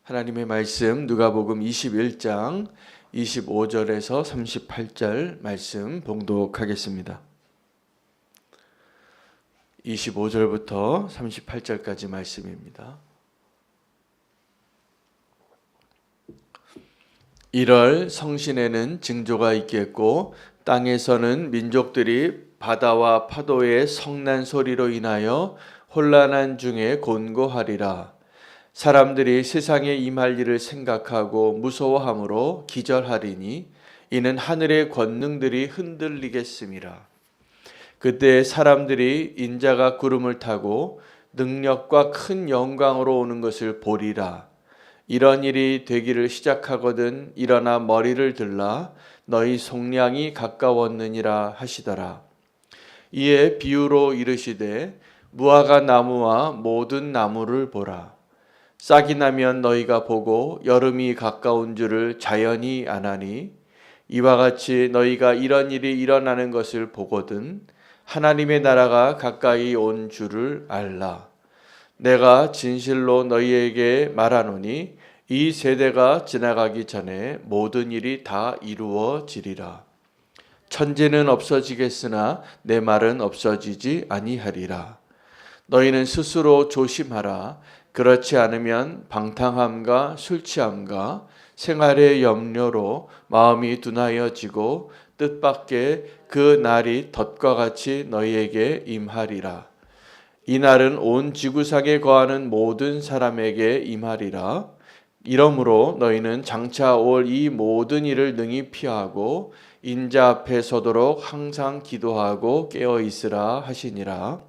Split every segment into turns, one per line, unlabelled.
하나님의 말씀 누가복음 21장 25절에서 38절 말씀 봉독하겠습니다. 25절부터 38절까지 말씀입니다. 이럴 성신에는 징조가 있겠고 땅에서는 민족들이 바다와 파도의 성난 소리로 인하여 혼란한 중에 곤고하리라. 사람들이 세상에 임할 일을 생각하고 무서워함으로 기절하리니 이는 하늘의 권능들이 흔들리겠음이라. 그때 사람들이 인자가 구름을 타고 능력과 큰 영광으로 오는 것을 보리라. 이런 일이 되기를 시작하거든 일어나 머리를 들라 너희 속량이 가까웠느니라 하시더라. 이에 비유로 이르시되 무화과 나무와 모든 나무를 보라. 싹이 나면 너희가 보고 여름이 가까운 줄을 자연히 아나니 이와 같이 너희가 이런 일이 일어나는 것을 보거든 하나님의 나라가 가까이 온 줄을 알라. 내가 진실로 너희에게 말하노니 이 세대가 지나가기 전에 모든 일이 다 이루어지리라. 천지는 없어지겠으나 내 말은 없어지지 아니하리라. 너희는 스스로 조심하라. 그렇지 않으면 방탕함과 술 취함과 생활의 염려로 마음이 둔하여지고 뜻밖의 그 날이 덫과 같이 너희에게 임하리라. 이 날은 온 지구상에 거하는 모든 사람에게 임하리라. 이러므로 너희는 장차 올 이 모든 일을 능히 피하고 인자 앞에 서도록 항상 기도하고 깨어 있으라 하시니라.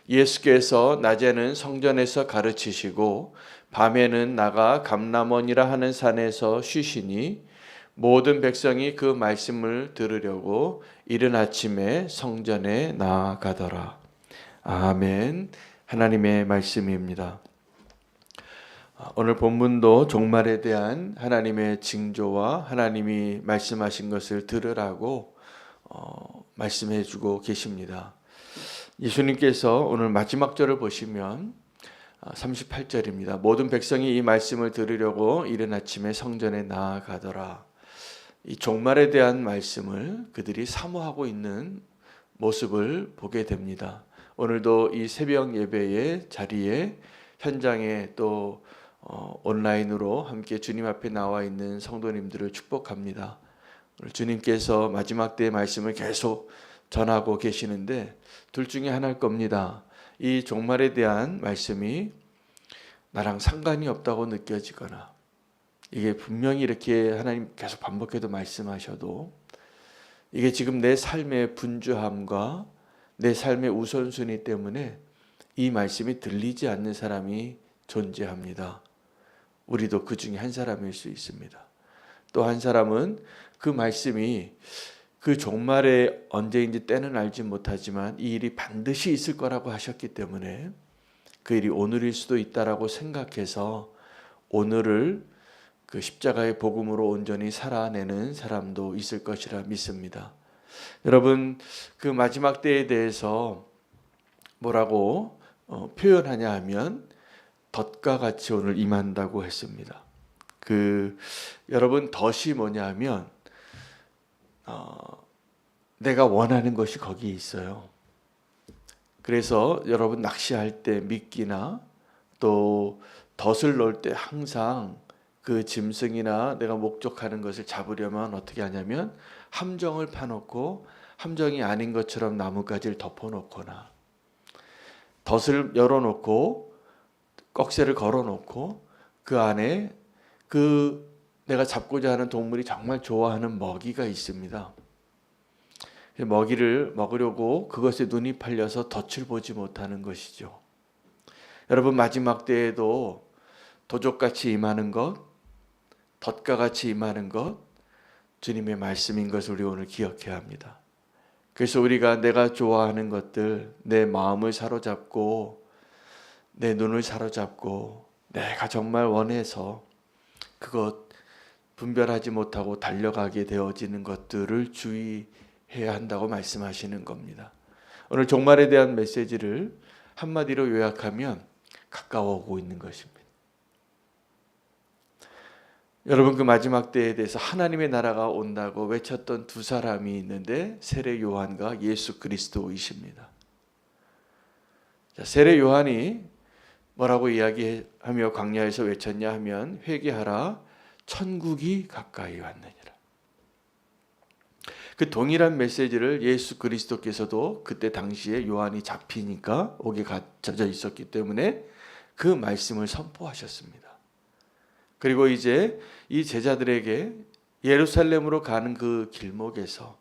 예수께서 낮에는 성전에서 가르치시고 밤에는 나가 감람원이라 하는 산에서 쉬시니 모든 백성이 그 말씀을 들으려고 이른 아침에 성전에 나아가더라. 아멘. 하나님의 말씀입니다. 오늘 본문도 종말에 대한 하나님의 징조와 하나님이 말씀하신 것을 들으라고 말씀해 주고 계십니다. 예수님께서 오늘 마지막 절을 보시면 38절입니다. 모든 백성이 이 말씀을 들으려고 이른 아침에 성전에 나아가더라. 이 종말에 대한 말씀을 그들이 사모하고 있는 모습을 보게 됩니다. 오늘도 이 새벽 예배의 자리에 현장에 또 온라인으로 함께 주님 앞에 나와 있는 성도님들을 축복합니다. 오늘 주님께서 마지막 때의 말씀을 계속 전하고 계시는데 둘 중에 하나일 겁니다. 이 종말에 대한 말씀이 나랑 상관이 없다고 느껴지거나 이게 분명히 이렇게 하나님 계속 반복해도 말씀하셔도 이게 지금 내 삶의 분주함과 내 삶의 우선순위 때문에 이 말씀이 들리지 않는 사람이 존재합니다. 우리도 그 중에 한 사람일 수 있습니다. 또 한 사람은 그 말씀이 그 종말에 언제인지 때는 알지 못하지만 이 일이 반드시 있을 거라고 하셨기 때문에 그 일이 오늘일 수도 있다라고 생각해서 오늘을 그 십자가의 복음으로 온전히 살아내는 사람도 있을 것이라 믿습니다. 여러분, 그 마지막 때에 대해서 뭐라고 표현하냐 하면 덫과 같이 오늘 임한다고 했습니다. 여러분 덫이 뭐냐 하면 내가 원하는 것이 거기에 있어요. 그래서 여러분 낚시할 때 미끼나 또 덫을 놓을 때 항상 그 짐승이나 내가 목적하는 것을 잡으려면 어떻게 하냐면 함정을 파놓고 함정이 아닌 것처럼 나뭇가지를 덮어놓거나 덫을 열어놓고 꺽쇠를 걸어놓고 그 안에 내가 잡고자 하는 동물이 정말 좋아하는 먹이가 있습니다. 먹이를 먹으려고 그것에 눈이 팔려서 덫을 보지 못하는 것이죠. 여러분 마지막 때에도 도적같이 임하는 것, 덫과 같이 임하는 것, 주님의 말씀인 것을 우리 오늘 기억해야 합니다. 그래서 우리가 내가 좋아하는 것들, 내 마음을 사로잡고 내 눈을 사로잡고 내가 정말 원해서 그것 분별하지 못하고 달려가게 되어지는 것들을 주의해야 한다고 말씀하시는 겁니다. 오늘 종말에 대한 메시지를 한마디로 요약하면 가까워 오고 있는 것입니다. 여러분, 그 마지막 때에 대해서 하나님의 나라가 온다고 외쳤던 두 사람이 있는데 세례 요한과 예수 그리스도이십니다. 세례 요한이 뭐라고 이야기하며 광야에서 외쳤냐 하면 회개하라 천국이 가까이 왔느니라. 그 동일한 메시지를 예수 그리스도께서도 그때 당시에 요한이 잡히니까 옥에 갇혀져 있었기 때문에 그 말씀을 선포하셨습니다. 그리고 이제 이 제자들에게 예루살렘으로 가는 그 길목에서,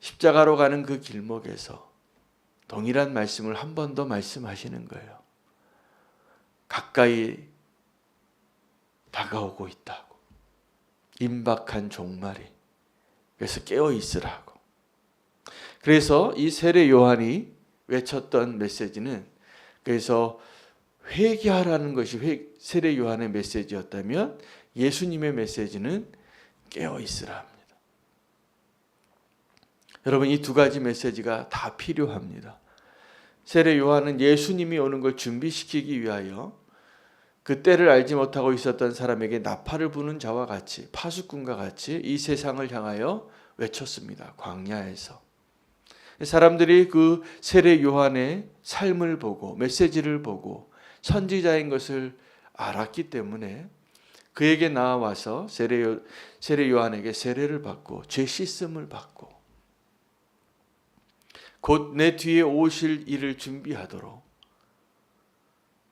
십자가로 가는 그 길목에서 동일한 말씀을 한 번 더 말씀하시는 거예요. 가까이 다가오고 있다고. 임박한 종말이. 그래서 깨어 있으라고. 그래서 이 세례 요한이 외쳤던 메시지는, 그래서 회개하라는 것이 세례 요한의 메시지였다면 예수님의 메시지는 깨어 있으라 합니다. 여러분, 이 두 가지 메시지가 다 필요합니다. 세례 요한은 예수님이 오는 걸 준비시키기 위하여 그 때를 알지 못하고 있었던 사람에게 나팔을 부는 자와 같이, 파수꾼과 같이 이 세상을 향하여 외쳤습니다. 광야에서. 사람들이 그 세례 요한의 삶을 보고 메시지를 보고 선지자인 것을 알았기 때문에 그에게 나와서 세례 요한에게 세례를 받고 죄 씻음을 받고 곧 내 뒤에 오실 일을 준비하도록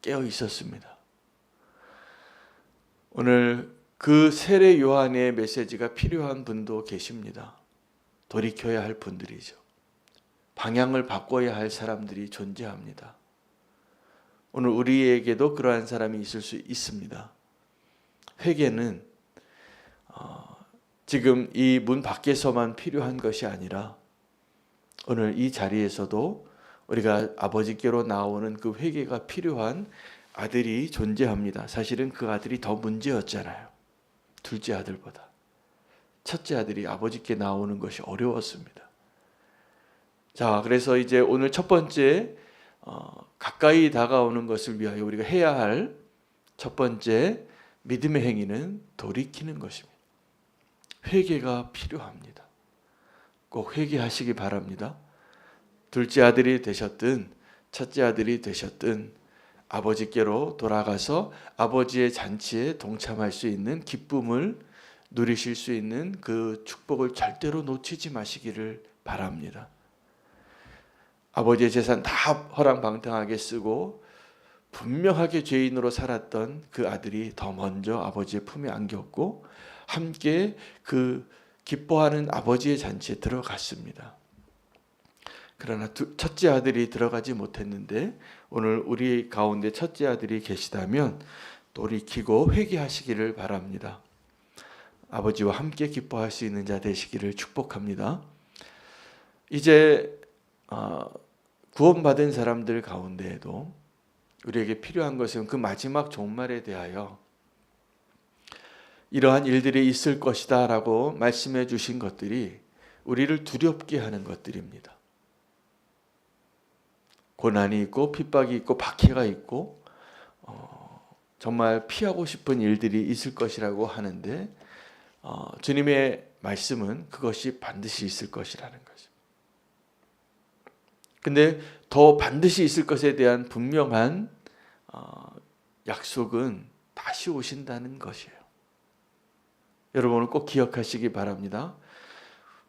깨어 있었습니다. 오늘 그 세례 요한의 메시지가 필요한 분도 계십니다. 돌이켜야 할 분들이죠. 방향을 바꿔야 할 사람들이 존재합니다. 오늘 우리에게도 그러한 사람이 있을 수 있습니다. 회개는 지금 이 문 밖에서만 필요한 것이 아니라 오늘 이 자리에서도 우리가 아버지께로 나오는 그 회개가 필요한 아들이 존재합니다. 사실은 그 아들이 더 문제였잖아요. 둘째 아들보다. 첫째 아들이 아버지께 나오는 것이 어려웠습니다. 자, 그래서 이제 오늘 첫 번째 가까이 다가오는 것을 위하여 우리가 해야 할 첫 번째 믿음의 행위는 돌이키는 것입니다. 회개가 필요합니다. 꼭 회개하시기 바랍니다. 둘째 아들이 되셨든 첫째 아들이 되셨든 아버지께로 돌아가서 아버지의 잔치에 동참할 수 있는 기쁨을 누리실 수 있는 그 축복을 절대로 놓치지 마시기를 바랍니다. 아버지의 재산 다 허랑방탕하게 쓰고 분명하게 죄인으로 살았던 그 아들이 더 먼저 아버지의 품에 안겼고 함께 그 기뻐하는 아버지의 잔치에 들어갔습니다. 그러나 첫째 아들이 들어가지 못했는데 오늘 우리 가운데 첫째 아들이 계시다면 돌이키고 회개하시기를 바랍니다. 아버지와 함께 기뻐할 수 있는 자 되시기를 축복합니다. 이제 구원받은 사람들 가운데에도 우리에게 필요한 것은 그 마지막 종말에 대하여 이러한 일들이 있을 것이다 라고 말씀해 주신 것들이 우리를 두렵게 하는 것들입니다. 고난이 있고 핍박이 있고 박해가 있고 정말 피하고 싶은 일들이 있을 것이라고 하는데 주님의 말씀은 그것이 반드시 있을 것이라는 거죠. 근데 더 반드시 있을 것에 대한 분명한 약속은 다시 오신다는 것이에요. 여러분은 꼭 기억하시기 바랍니다.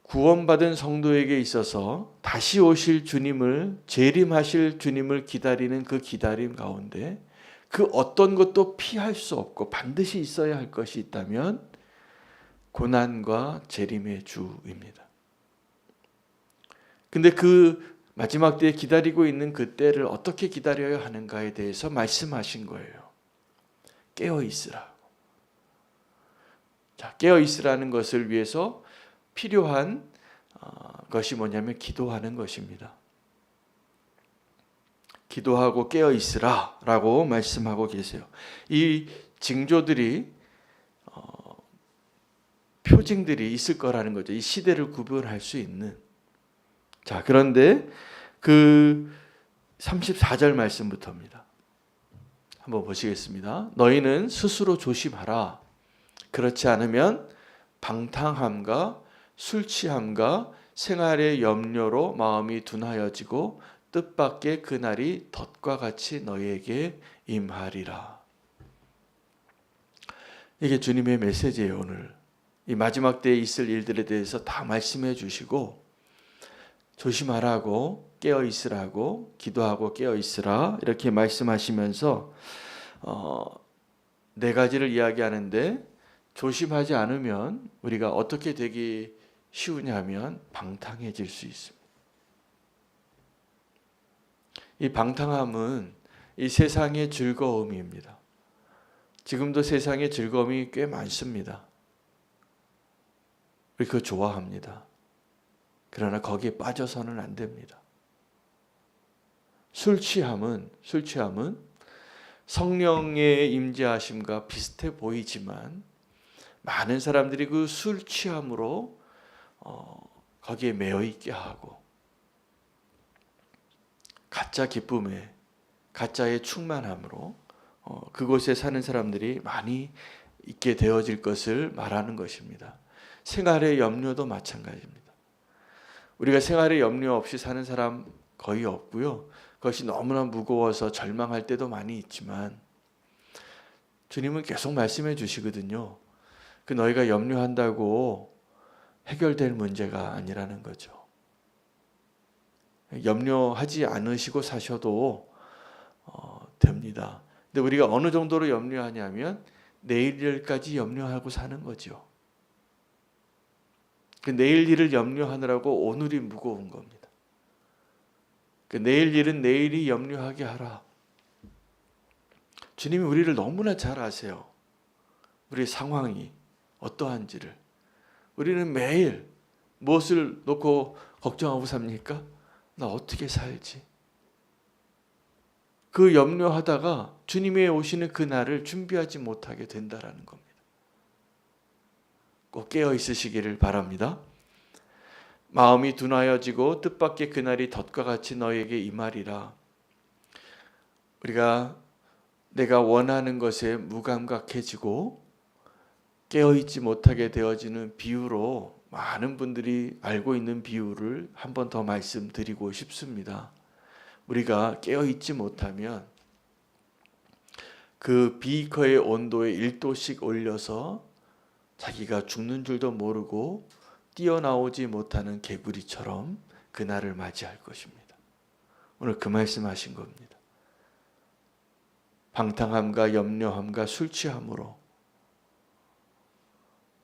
구원받은 성도에게 있어서 다시 오실 주님을, 재림하실 주님을 기다리는 그 기다림 가운데 그 어떤 것도 피할 수 없고 반드시 있어야 할 것이 있다면 고난과 재림의 주입니다. 근데 그 마지막 때에 기다리고 있는 그 때를 어떻게 기다려야 하는가에 대해서 말씀하신 거예요. 깨어 있으라. 자, 깨어 있으라는 것을 위해서 필요한 것이 뭐냐면 기도하는 것입니다. 기도하고 깨어 있으라라고 말씀하고 계세요. 이 징조들이 표징들이 있을 거라는 거죠. 이 시대를 구별할 수 있는. 자, 그런데 그 34절 말씀부터입니다. 한번 보시겠습니다. 너희는 스스로 조심하라. 그렇지 않으면 방탕함과 술 취함과 생활의 염려로 마음이 둔하여지고 뜻밖의 그날이 덫과 같이 너희에게 임하리라. 이게 주님의 메시지예요. 오늘 이 마지막 때에 있을 일들에 대해서 다 말씀해 주시고 조심하라고, 깨어 있으라고, 기도하고 깨어 있으라 이렇게 말씀하시면서 네 가지를 이야기하는데, 조심하지 않으면 우리가 어떻게 되기 쉬우냐면 방탕해질 수 있습니다. 이 방탕함은 이 세상의 즐거움입니다. 지금도 세상에 즐거움이 꽤 많습니다. 우리 그거 좋아합니다. 그러나 거기에 빠져서는 안 됩니다. 술 취함은 성령의 임재하심과 비슷해 보이지만 많은 사람들이 그 술 취함으로 거기에 매여 있게 하고 가짜 기쁨에, 가짜의 충만함으로 그곳에 사는 사람들이 많이 있게 되어질 것을 말하는 것입니다. 생활의 염려도 마찬가지입니다. 우리가 생활의 염려 없이 사는 사람 거의 없고요. 그것이 너무나 무거워서 절망할 때도 많이 있지만 주님은 계속 말씀해 주시거든요. 그 너희가 염려한다고 해결될 문제가 아니라는 거죠. 염려하지 않으시고 사셔도 됩니다. 근데 우리가 어느 정도로 염려하냐면 내일 일까지 염려하고 사는 거죠. 그 내일 일을 염려하느라고 오늘이 무거운 겁니다. 그 내일 일은 내일이 염려하게 하라. 주님이 우리를 너무나 잘 아세요. 우리의 상황이 어떠한지를. 우리는 매일 무엇을 놓고 걱정하고 삽니까? 나 어떻게 살지? 그 염려하다가 주님의 오시는 그날을 준비하지 못하게 된다라는 겁니다. 꼭 깨어 있으시기를 바랍니다. 마음이 둔하여지고 뜻밖의 그날이 덫과 같이 너에게 임하리라. 우리가 내가 원하는 것에 무감각해지고 깨어있지 못하게 되어지는 비유로 많은 분들이 알고 있는 비유를 한 번 더 말씀드리고 싶습니다. 우리가 깨어있지 못하면 그 비커의 온도에 1도씩 올려서 자기가 죽는 줄도 모르고 뛰어나오지 못하는 개구리처럼 그날을 맞이할 것입니다. 오늘 그 말씀하신 겁니다. 방탕함과 염려함과 술 취함으로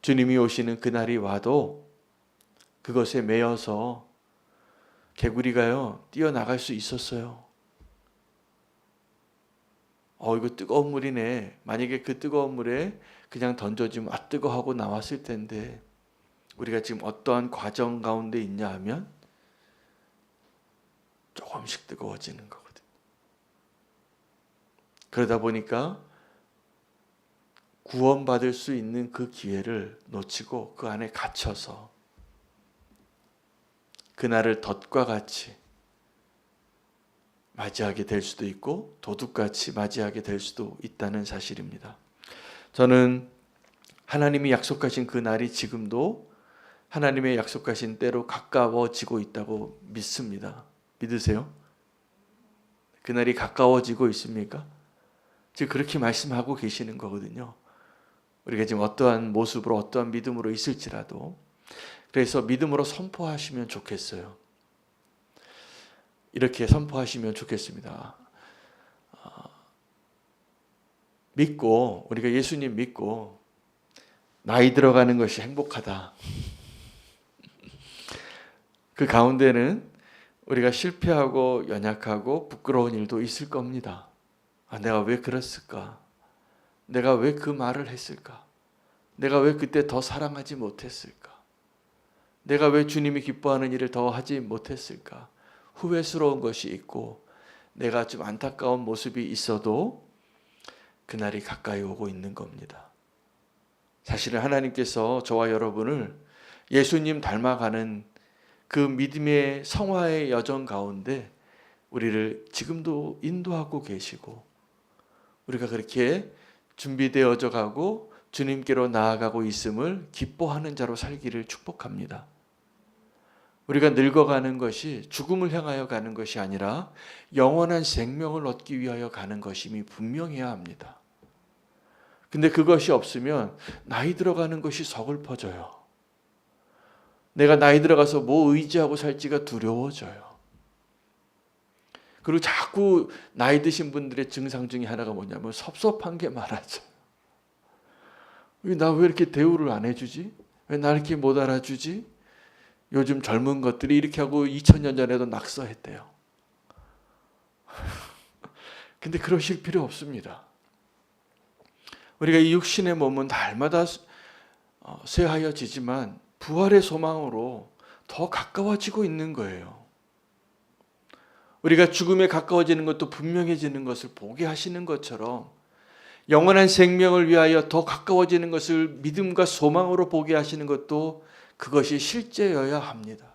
주님이 오시는 그날이 와도 그것에 매여서 개구리가요 뛰어나갈 수 있었어요. 이거 뜨거운 물이네. 만약에 그 뜨거운 물에 그냥 던져지면 뜨거 하고 나왔을 텐데, 우리가 지금 어떠한 과정 가운데 있냐 하면 조금씩 뜨거워지는 거거든요. 그러다 보니까 구원받을 수 있는 그 기회를 놓치고 그 안에 갇혀서 그날을 덫과 같이 맞이하게 될 수도 있고 도둑같이 맞이하게 될 수도 있다는 사실입니다. 저는 하나님이 약속하신 그 날이 지금도 하나님의 약속하신 때로 가까워지고 있다고 믿습니다. 믿으세요? 그날이 가까워지고 있습니까? 지금 그렇게 말씀하고 계시는 거거든요. 우리가 지금 어떠한 모습으로 어떠한 믿음으로 있을지라도, 그래서 믿음으로 선포하시면 좋겠어요. 이렇게 선포하시면 좋겠습니다. 믿고, 우리가 예수님 믿고 나이 들어가는 것이 행복하다. 그 가운데는 우리가 실패하고 연약하고 부끄러운 일도 있을 겁니다. 내가 왜 그랬을까? 내가 왜 그 말을 했을까? 내가 왜 그때 더 사랑하지 못했을까? 내가 왜 주님이 기뻐하는 일을 더 하지 못했을까? 후회스러운 것이 있고 내가 좀 안타까운 모습이 있어도 그날이 가까이 오고 있는 겁니다. 사실은 하나님께서 저와 여러분을 예수님 닮아가는 그 믿음의 성화의 여정 가운데 우리를 지금도 인도하고 계시고 우리가 그렇게 준비되어져 가고 주님께로 나아가고 있음을 기뻐하는 자로 살기를 축복합니다. 우리가 늙어가는 것이 죽음을 향하여 가는 것이 아니라 영원한 생명을 얻기 위하여 가는 것임이 분명해야 합니다. 근데 그것이 없으면 나이 들어가는 것이 서글퍼져요. 내가 나이 들어가서 뭐 의지하고 살지가 두려워져요. 그리고 자꾸 나이 드신 분들의 증상 중에 하나가 뭐냐면 섭섭한 게 많아져요. 나 왜 이렇게 대우를 안 해주지? 왜 나 이렇게 못 알아주지? 요즘 젊은 것들이 이렇게 하고 2000년 전에도 낙서했대요. 근데 그러실 필요 없습니다. 우리가 이 육신의 몸은 날마다 쇠하여지지만 부활의 소망으로 더 가까워지고 있는 거예요. 우리가 죽음에 가까워지는 것도 분명해지는 것을 보게 하시는 것처럼 영원한 생명을 위하여 더 가까워지는 것을 믿음과 소망으로 보게 하시는 것도 그것이 실제여야 합니다.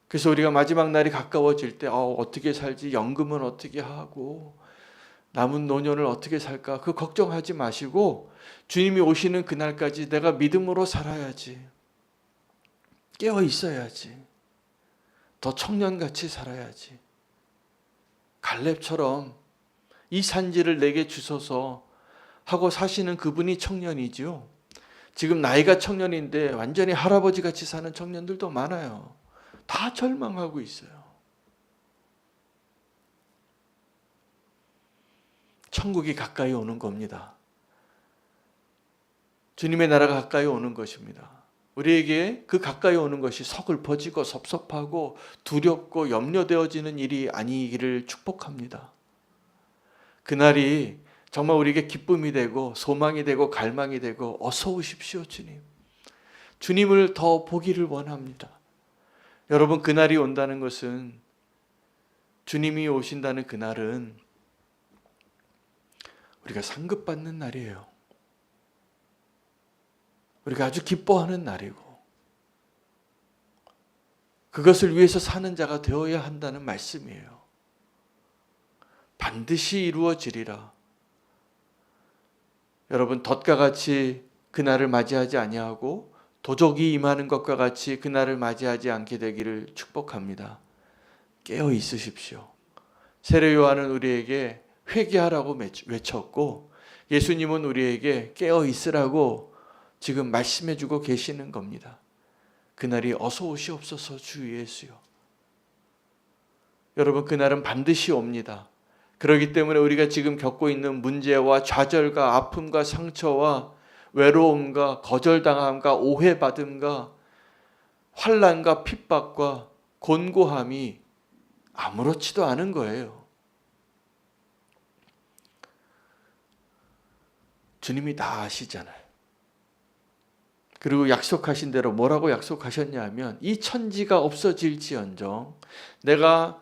그래서 우리가 마지막 날이 가까워질 때 어떻게 살지? 연금은 어떻게 하고 남은 노년을 어떻게 살까? 그 걱정하지 마시고 주님이 오시는 그날까지 내가 믿음으로 살아야지. 깨어 있어야지. 더 청년같이 살아야지. 갈렙처럼 이 산지를 내게 주소서 하고 사시는 그분이 청년이지요. 지금 나이가 청년인데 완전히 할아버지같이 사는 청년들도 많아요. 다 절망하고 있어요. 천국이 가까이 오는 겁니다. 주님의 나라가 가까이 오는 것입니다. 우리에게 그 가까이 오는 것이 서글퍼지고 섭섭하고 두렵고 염려되어지는 일이 아니기를 축복합니다. 그날이 정말 우리에게 기쁨이 되고 소망이 되고 갈망이 되고 어서 오십시오 주님. 주님을 더 보기를 원합니다. 여러분, 그날이 온다는 것은, 주님이 오신다는 그날은 우리가 상급받는 날이에요. 우리가 아주 기뻐하는 날이고 그것을 위해서 사는 자가 되어야 한다는 말씀이에요. 반드시 이루어지리라. 여러분, 덫과 같이 그날을 맞이하지 아니하고 도적이 임하는 것과 같이 그날을 맞이하지 않게 되기를 축복합니다. 깨어 있으십시오. 세례 요한은 우리에게 회개하라고 외쳤고 예수님은 우리에게 깨어 있으라고 지금 말씀해 주고 계시는 겁니다. 그날이 어서 오시옵소서 주 예수요. 여러분, 그날은 반드시 옵니다. 그렇기 때문에 우리가 지금 겪고 있는 문제와 좌절과 아픔과 상처와 외로움과 거절당함과 오해받음과 환난과 핍박과 곤고함이 아무렇지도 않은 거예요. 주님이 다 아시잖아요. 그리고 약속하신 대로 뭐라고 약속하셨냐 하면 이 천지가 없어질지언정 내가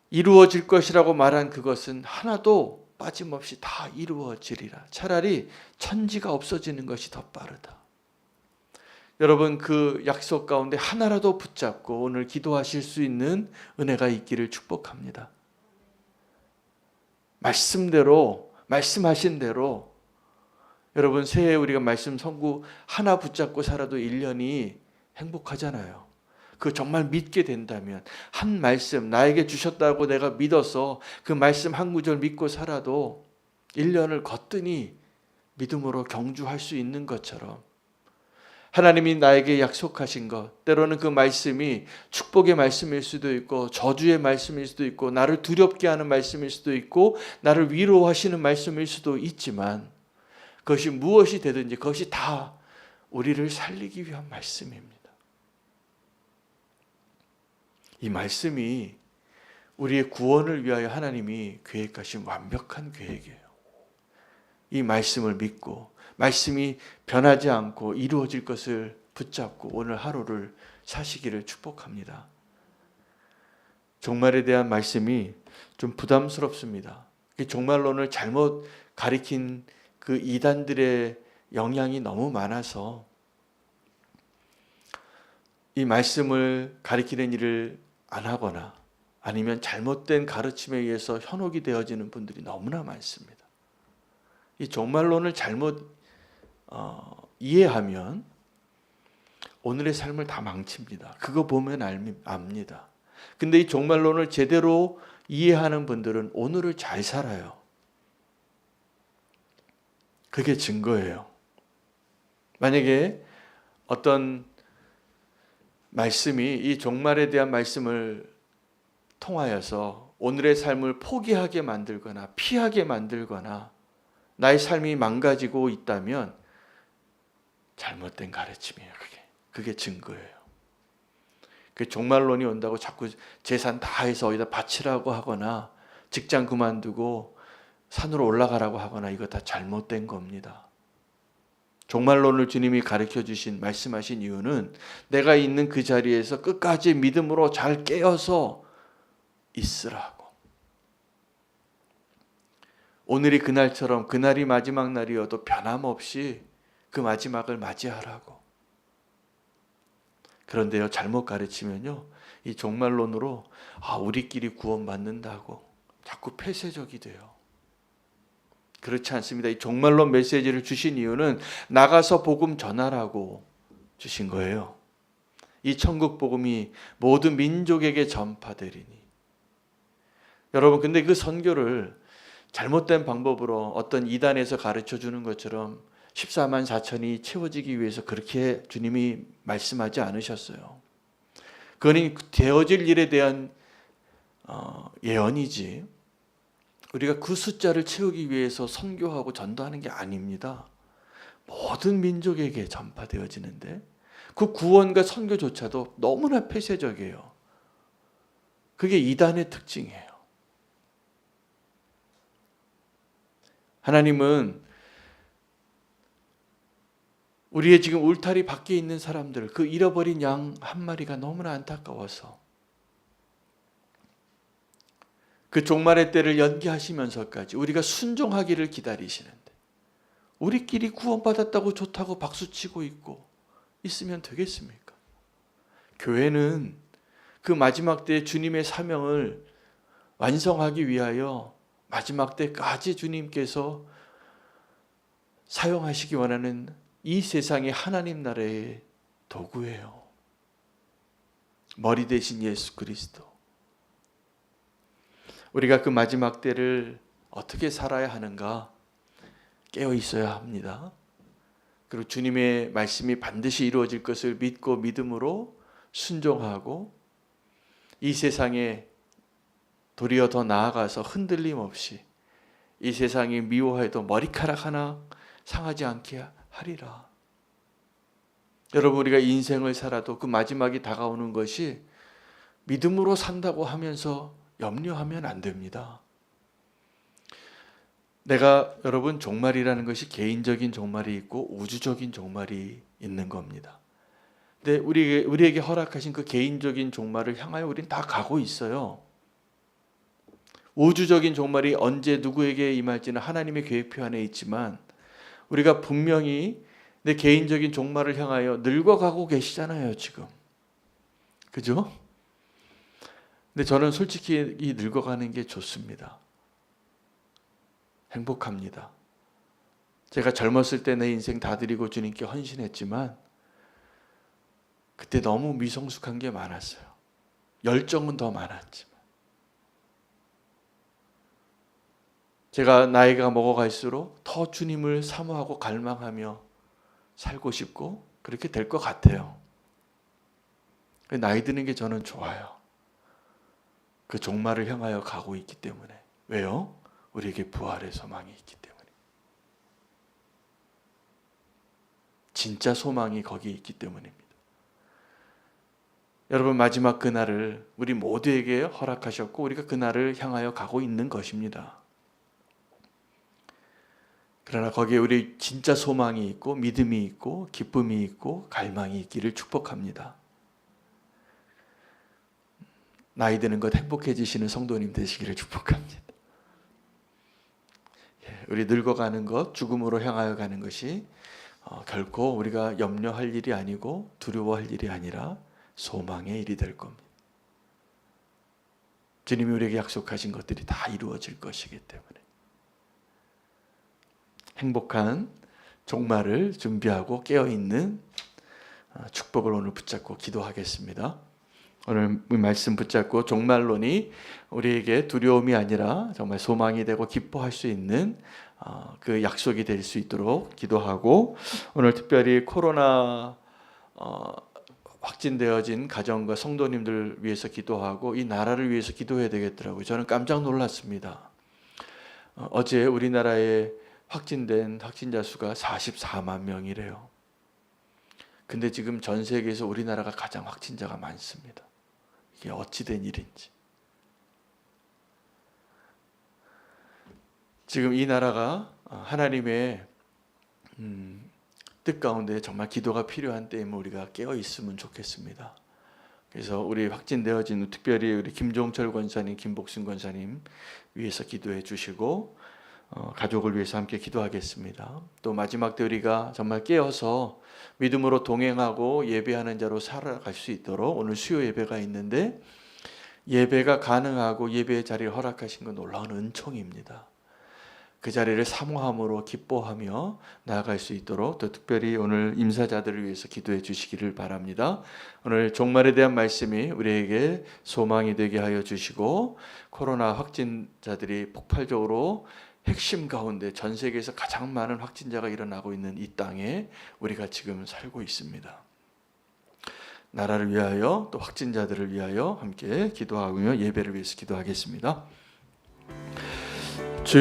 이루어질 것이라고 말한 그것은 하나도 빠짐없이 다 이루어지리라. 차라리 천지가 없어지는 것이 더 빠르다. 여러분, 그 약속 가운데 하나라도 붙잡고 오늘 기도하실 수 있는 은혜가 있기를 축복합니다. 말씀대로, 말씀하신 대로 여러분, 새해 우리가 말씀 선구 하나 붙잡고 살아도 1년이 행복하잖아요. 그 정말 믿게 된다면 한 말씀 나에게 주셨다고 내가 믿어서 그 말씀 한 구절 믿고 살아도 1년을 거뜬히 믿음으로 경주할 수 있는 것처럼 하나님이 나에게 약속하신 것, 때로는 그 말씀이 축복의 말씀일 수도 있고 저주의 말씀일 수도 있고 나를 두렵게 하는 말씀일 수도 있고 나를 위로하시는 말씀일 수도 있지만 그것이 무엇이 되든지 그것이 다 우리를 살리기 위한 말씀입니다. 이 말씀이 우리의 구원을 위하여 하나님이 계획하신 완벽한 계획이에요. 이 말씀을 믿고 말씀이 변하지 않고 이루어질 것을 붙잡고 오늘 하루를 사시기를 축복합니다. 종말에 대한 말씀이 좀 부담스럽습니다. 종말론을 잘못 가리킨 그 이단들의 영향이 너무 많아서 이 말씀을 가리키는 일을 안 하거나 아니면 잘못된 가르침에 의해서 현혹이 되어지는 분들이 너무나 많습니다. 이 종말론을 잘못 이해하면 오늘의 삶을 다 망칩니다. 그거 보면 압니다. 근데 이 종말론을 제대로 이해하는 분들은 오늘을 잘 살아요. 그게 증거예요. 만약에 어떤 말씀이 이 종말에 대한 말씀을 통하여서 오늘의 삶을 포기하게 만들거나 피하게 만들거나 나의 삶이 망가지고 있다면 잘못된 가르침이에요. 그게 증거예요. 그 종말론이 온다고 자꾸 재산 다 해서 어디다 바치라고 하거나 직장 그만두고 산으로 올라가라고 하거나 이거 다 잘못된 겁니다. 종말론을 주님이 가르쳐 주신 말씀하신 이유는 내가 있는 그 자리에서 끝까지 믿음으로 잘 깨어서 있으라고. 오늘이 그날처럼 그날이 마지막 날이어도 변함없이 그 마지막을 맞이하라고. 그런데요, 잘못 가르치면요, 이 종말론으로 우리끼리 구원받는다고 자꾸 폐쇄적이 돼요. 그렇지 않습니다. 이 종말론 메시지를 주신 이유는 나가서 복음 전하라고 주신 거예요. 이 천국 복음이 모든 민족에게 전파되리니. 여러분, 근데 그 선교를 잘못된 방법으로 어떤 이단에서 가르쳐 주는 것처럼 14만 4천이 채워지기 위해서 그렇게 주님이 말씀하지 않으셨어요. 그건 되어질 일에 대한 예언이지 우리가 그 숫자를 채우기 위해서 선교하고 전도하는 게 아닙니다. 모든 민족에게 전파되어지는데 그 구원과 선교조차도 너무나 폐쇄적이에요. 그게 이단의 특징이에요. 하나님은 우리의 지금 울타리 밖에 있는 사람들, 그 잃어버린 양 한 마리가 너무나 안타까워서 그 종말의 때를 연기하시면서까지 우리가 순종하기를 기다리시는데 우리끼리 구원받았다고 좋다고 박수치고 있으면 되겠습니까? 교회는 그 마지막 때 주님의 사명을 완성하기 위하여 마지막 때까지 주님께서 사용하시기 원하는 이 세상의 하나님 나라의 도구예요. 머리 대신 예수 그리스도. 우리가 그 마지막 때를 어떻게 살아야 하는가 깨어 있어야 합니다. 그리고 주님의 말씀이 반드시 이루어질 것을 믿고 믿음으로 순종하고 이 세상에 도리어 더 나아가서 흔들림 없이 이 세상이 미워해도 머리카락 하나 상하지 않게 하리라. 여러분, 우리가 인생을 살아도 그 마지막이 다가오는 것이 믿음으로 산다고 하면서 염려하면 안 됩니다. 여러분, 종말이라는 것이 개인적인 종말이 있고 우주적인 종말이 있는 겁니다. 근데 우리에게 허락하신 그 개인적인 종말을 향하여 우리는 다 가고 있어요. 우주적인 종말이 언제 누구에게 임할지는 하나님의 계획표 안에 있지만 우리가 분명히 내 개인적인 종말을 향하여 늙어가고 계시잖아요, 지금. 그죠? 근데 저는 솔직히 이 늙어가는 게 좋습니다. 행복합니다. 제가 젊었을 때 내 인생 다 드리고 주님께 헌신했지만 그때 너무 미성숙한 게 많았어요. 열정은 더 많았지만. 제가 나이가 먹어갈수록 더 주님을 사모하고 갈망하며 살고 싶고 그렇게 될 것 같아요. 나이 드는 게 저는 좋아요. 그 종말을 향하여 가고 있기 때문에. 왜요? 우리에게 부활의 소망이 있기 때문에. 진짜 소망이 거기에 있기 때문입니다. 여러분, 마지막 그날을 우리 모두에게 허락하셨고 우리가 그날을 향하여 가고 있는 것입니다. 그러나 거기에 우리 진짜 소망이 있고 믿음이 있고 기쁨이 있고 갈망이 있기를 축복합니다. 나이 드는 것 행복해지시는 성도님 되시기를 축복합니다. 우리 늙어가는 것, 죽음으로 향하여 가는 것이 결코 우리가 염려할 일이 아니고 두려워할 일이 아니라 소망의 일이 될 겁니다. 주님이 우리에게 약속하신 것들이 다 이루어질 것이기 때문에 행복한 종말을 준비하고 깨어있는 축복을 오늘 붙잡고 기도하겠습니다. 오늘 말씀 붙잡고 종말론이 우리에게 두려움이 아니라 정말 소망이 되고 기뻐할 수 있는 그 약속이 될 수 있도록 기도하고, 오늘 특별히 코로나 확진되어진 가정과 성도님들 위해서 기도하고 이 나라를 위해서 기도해야 되겠더라고요. 저는 깜짝 놀랐습니다. 어제 우리나라에 확진된 확진자 수가 44만 명이래요. 근데 지금 전 세계에서 우리나라가 가장 확진자가 많습니다. 이게 어찌된 일인지. 지금 이 나라가 하나님의 뜻 가운데 정말 기도가 필요한 때임을 우리가 깨어 있으면 좋겠습니다. 그래서 우리 확진되어진 특별히 우리 김종철 권사님, 김복순 권사님 위해서 기도해 주시고 가족을 위해서 함께 기도하겠습니다. 또 마지막 때 우리가 정말 깨어서 믿음으로 동행하고 예배하는 자로 살아갈 수 있도록 오늘 수요 예배가 있는데, 예배가 가능하고 예배의 자리를 허락하신 건 놀라운 은총입니다. 그 자리를 사모함으로 기뻐하며 나아갈 수 있도록 또 특별히 오늘 임사자들을 위해서 기도해 주시기를 바랍니다. 오늘 종말에 대한 말씀이 우리에게 소망이 되게 하여 주시고, 코로나 확진자들이 폭발적으로 핵심 가운데 전 세계에서 가장 많은 확진자가 일어나고 있는 이 땅에 우리가 지금 살고 있습니다. 나라를 위하여 또 확진자들을 위하여 함께 기도하며 예배를 위해서 기도하겠습니다.